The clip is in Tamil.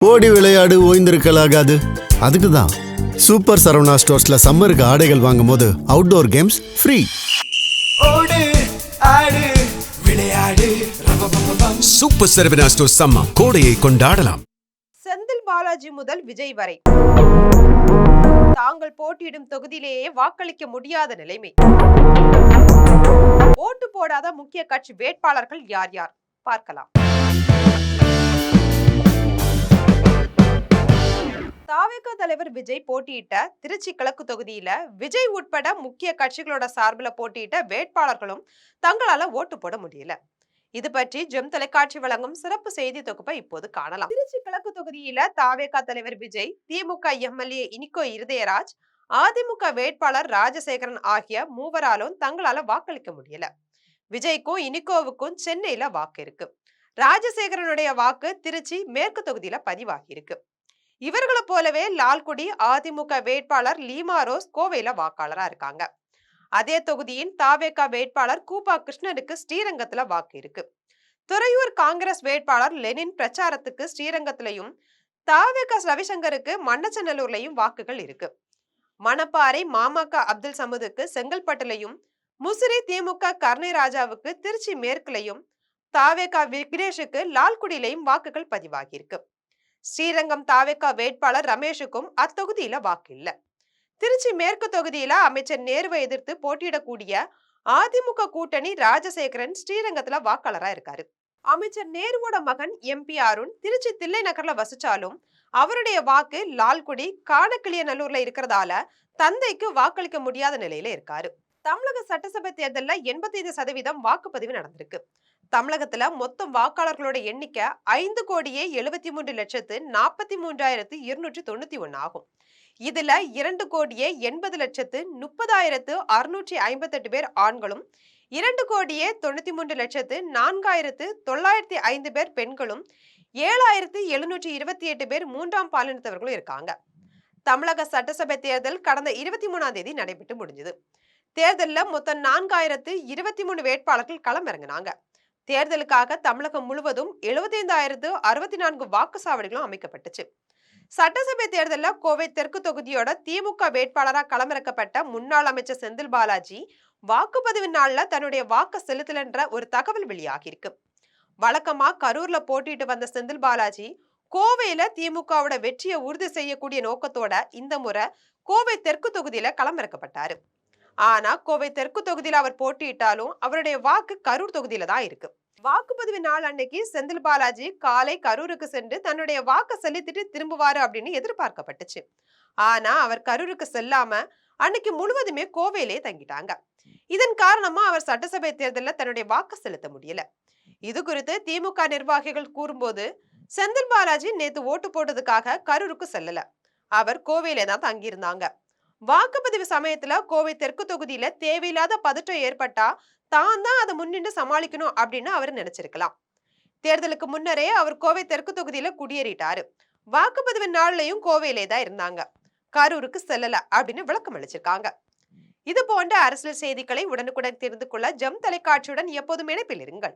ஓடி விளையாடு ஓய்ந்திருக்கலாகாது. அதுக்கு தான் சூப்பர் சரவணா ஸ்டோர்ஸ்ல சம்மருக்கு ஆடைகள் வாங்கும் போது அவுட்டோர் கேம்ஸ் ஃப்ரீ. ஓடு ஆடு விளையாடு. சூப்பர் சரவணா ஸ்டோர்ஸ் சம்மர் கோடையை கொண்டாடலாம். செந்தில் பாலாஜி முதல் விஜய் வரை தாங்கள் போட்டியிடும் தொகுதியிலேயே வாக்களிக்க முடியாத நிலைமை. ஓட்டு போடாத முக்கிய கட்சி வேட்பாளர்கள் யார் யார் பார்க்கலாம். தாவேகா தலைவர் விஜய் போட்டியிட்ட திருச்சி கிழக்கு தொகுதியில விஜய் உட்பட முக்கிய கட்சிகளோட சார்பில் போட்டியிட்ட வேட்பாளர்களும் தங்களால ஓட்டு போட முடியல. இது பற்றி ஜெம் தொலைக்காட்சி வழங்கும் சிறப்பு செய்தி தொகுப்பை இப்போது காணலாம். திருச்சி கிழக்கு தொகுதியில தாவேகா தலைவர் விஜய், திமுக எம்எல்ஏ இனிகோ இருதயராஜ், அதிமுக வேட்பாளர் ராஜசேகரன் ஆகிய மூவராலும் தங்களால வாக்களிக்க முடியல. விஜய்க்கும் இனிகோவுக்கும் சென்னையில வாக்கு இருக்கு. ராஜசேகரனுடைய வாக்கு திருச்சி மேற்கு தொகுதியில பதிவாகி இருக்கு. இவர்களை போலவே லால்குடி அதிமுக வேட்பாளர் லீமா ரோஸ் கோவையில வாக்காளரா இருக்காங்க. அதே தொகுதியின் தாவேகா வேட்பாளர் கூப்பா கிருஷ்ணனுக்கு ஸ்ரீரங்கத்துல வாக்கு இருக்கு. துறையூர் காங்கிரஸ் வேட்பாளர் லெனின் பிரச்சாரத்துக்கு ஸ்ரீரங்கத்திலையும், தாவேகா ரவிசங்கருக்கு மண்ணச்சநல்லூர்லயும் வாக்குகள் இருக்கு. மணப்பாறை மாமக அப்துல் சமதுக்கு செங்கல்பட்டுலையும், முசிறி திமுக கர்ணை ராஜாவுக்கு திருச்சி மேற்குலையும், தாவேகா விக்னேஷுக்கு லால்குடியிலையும் வாக்குகள் பதிவாகி இருக்கு. ஸ்ரீரங்கம் தாவேகா வேட்பாளர் ரமேஷுக்கும் அத்தொகுதியில வாக்கு இல்ல. திருச்சி மேற்கு தொகுதியில அமைச்சர் நேருவை எதிர்த்து போட்டியிடக்கூடிய அதிமுக கூட்டணி ராஜசேகரன் ஸ்ரீரங்கத்துல வாக்காளரா இருக்காரு. அமைச்சர் நேருவோட மகன் எம்பி அருண் திருச்சி தில்லை நகர்ல வசிச்சாலும் அவருடைய வாக்கு லால்குடி காணக்கிளியநல்லூர்ல இருக்கிறதால தந்தைக்கு வாக்களிக்க முடியாத நிலையில இருக்காரு. தமிழக சட்டசபை தேர்தல்ல 85% வாக்குப்பதிவு நடந்திருக்கு. தமிழகத்துல மொத்தம் வாக்காளர்களோட எண்ணிக்கை 5,73,43,291 ஆகும். இதுல 2,80,30,658 பேர் ஆண்களும், 2,93,04,905 பேர் பெண்களும், 7,728 பேர் மூன்றாம் பாலினத்தவர்களும் இருக்காங்க. தமிழக சட்டசபை தேர்தல் கடந்த 23ஆம் தேதி நடைபெற்று முடிஞ்சது. தேர்தல்ல மொத்தம் 4,023 வேட்பாளர்கள் களமிறங்கினாங்க. தேர்தலுக்காக தமிழகம் முழுவதும் 75,064 வாக்குச்சாவடிகளும் அமைக்கப்பட்டுச்சு. சட்டசபை தேர்தலில் கோவை தெற்கு தொகுதியோட திமுக வேட்பாளராக களமிறக்கப்பட்ட முன்னாள் அமைச்சர் செந்தில் பாலாஜி வாக்குப்பதிவு நாள்ல தன்னுடைய வாக்கு செலுத்தலன்ற ஒரு தகவல் வெளியாகி இருக்கு. வழக்கமா கரூர்ல போட்டிட்டு வந்த செந்தில் பாலாஜி கோவையில திமுகவோட வெற்றியை உறுதி செய்யக்கூடிய நோக்கத்தோட இந்த முறை கோவை தெற்கு தொகுதியில களமிறக்கப்பட்டாரு. ஆனா கோவை தெற்கு தொகுதியில அவர் போட்டியிட்டாலும் அவருடைய வாக்கு கரூர் தொகுதியில தான் இருக்கு. வாக்குப்பதிவு நாள் அன்னைக்கு செந்தில் பாலாஜி காலை கரூருக்கு சென்று தன்னுடைய வாக்கு செலுத்திட்டு திரும்புவாரு அப்படின்னு எதிர்பார்க்கப்பட்டுச்சு. ஆனா அவர் கரூருக்கு செல்லாம அன்னைக்கு முழுவதுமே கோவையிலே தங்கிட்டாங்க. இதன் காரணமா அவர் சட்டசபை தேர்தலில் தன்னுடைய வாக்கு செலுத்த முடியல. இது குறித்து திமுக நிர்வாகிகள் கூறும்போது, செந்தில் பாலாஜி நேத்து ஓட்டு போட்டதுக்காக கரூருக்கு செல்லல, அவர் கோவையிலே தான் தங்கியிருந்தாங்க. வாக்குப்பதிவு சமயத்துல கோவை தெற்கு தொகுதியில தேவையில்லாத பதற்றம் ஏற்பட்டா தான் அதை முன்னின்று சமாளிக்கணும் அப்படின்னு அவர் நினைச்சிருக்கலாம். தேர்தலுக்கு முன்னரே அவர் கோவை தெற்கு தொகுதியில குடியேறிட்டாரு. வாக்குப்பதிவு நாள்லயும் கோவையிலே தான் இருந்தாங்க, கரூருக்கு செல்லல அப்படின்னு விளக்கம் அளிச்சிருக்காங்க. இது போன்ற அரசியல் செய்திகளை உடனுக்குடன் தெரிந்து கொள்ள ஜெம் தொலைக்காட்சியுடன் எப்போதும் இணைப்பில் இருங்கள்.